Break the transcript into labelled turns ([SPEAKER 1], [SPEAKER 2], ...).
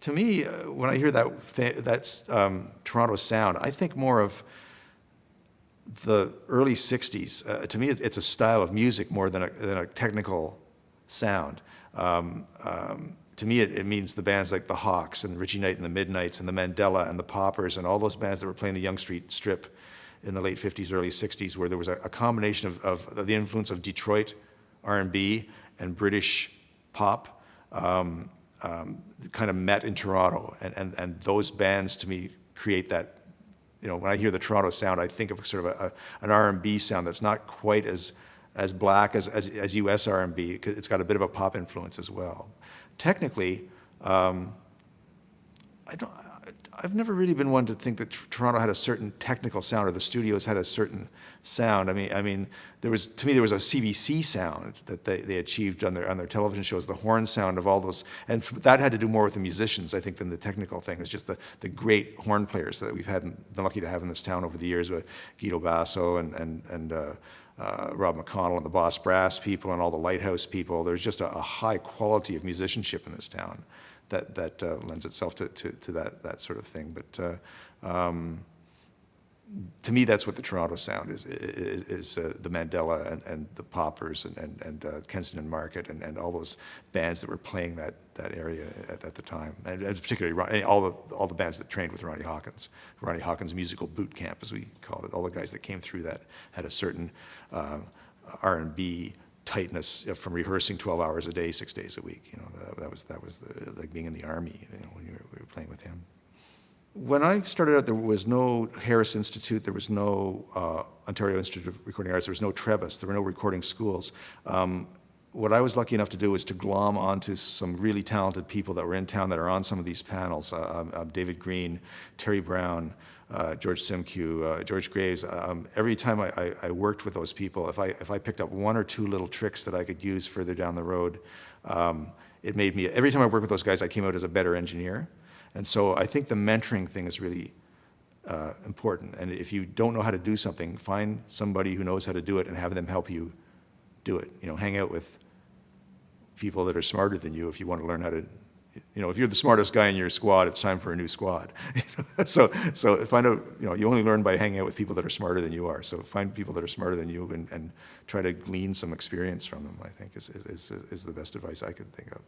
[SPEAKER 1] To me, when I hear that's Toronto sound, I think more of the early 60s. To me, it's a style of music more than a technical sound. To me, it means the bands like the Hawks and Richie Knight and the Midnights and the Mandela and the Poppers and all those bands that were playing the Yonge Street Strip in the late 50s, early 60s, where there was a combination of the influence of Detroit R&B and British pop kind of met in Toronto. And those bands, to me, create that. When I hear the Toronto sound, I think of sort of an R&B sound that's not quite as black as U.S. R&B. It's got a bit of a pop influence as well. Technically, I've never really been one to think that Toronto had a certain technical sound or the studios had a certain sound. I mean, there was a CBC sound that they achieved on their television shows, the horn sound of all those, and that had to do more with the musicians, I think, than the technical thing. It was just the great horn players that we've been lucky to have in this town over the years, with Guido Basso and Rob McConnell and the Boss Brass people and all the Lighthouse people. There's just a high quality of musicianship in this town that lends itself to that sort of thing. But to me, that's what the Toronto sound is the Mandela and the Poppers and Kensington Market and all those bands that were playing that area at the time, and particularly all the bands that trained with Ronnie Hawkins musical boot camp, as we called it. All the guys that came through that had a certain R&B tightness from rehearsing 12 hours a day, 6 days a week. That was like being in the army. When we were playing with him. When I started out, there was no Harris Institute, there was no Ontario Institute of Recording Arts, there was no Trebas, there were no recording schools. What I was lucky enough to do was to glom onto some really talented people that were in town that are on some of these panels. David Green, Terry Brown, George Simcoe, George Graves. Every time I worked with those people, if I picked up one or two little tricks that I could use further down the road, it made me, every time I worked with those guys, I came out as a better engineer. And so I think the mentoring thing is really important. And if you don't know how to do something, find somebody who knows how to do it and have them help you do it. Hang out with people that are smarter than you if you want to learn how to. If you're the smartest guy in your squad, it's time for a new squad. So find out. You only learn by hanging out with people that are smarter than you are. So find people that are smarter than you and try to glean some experience from them. I think is the best advice I could think of.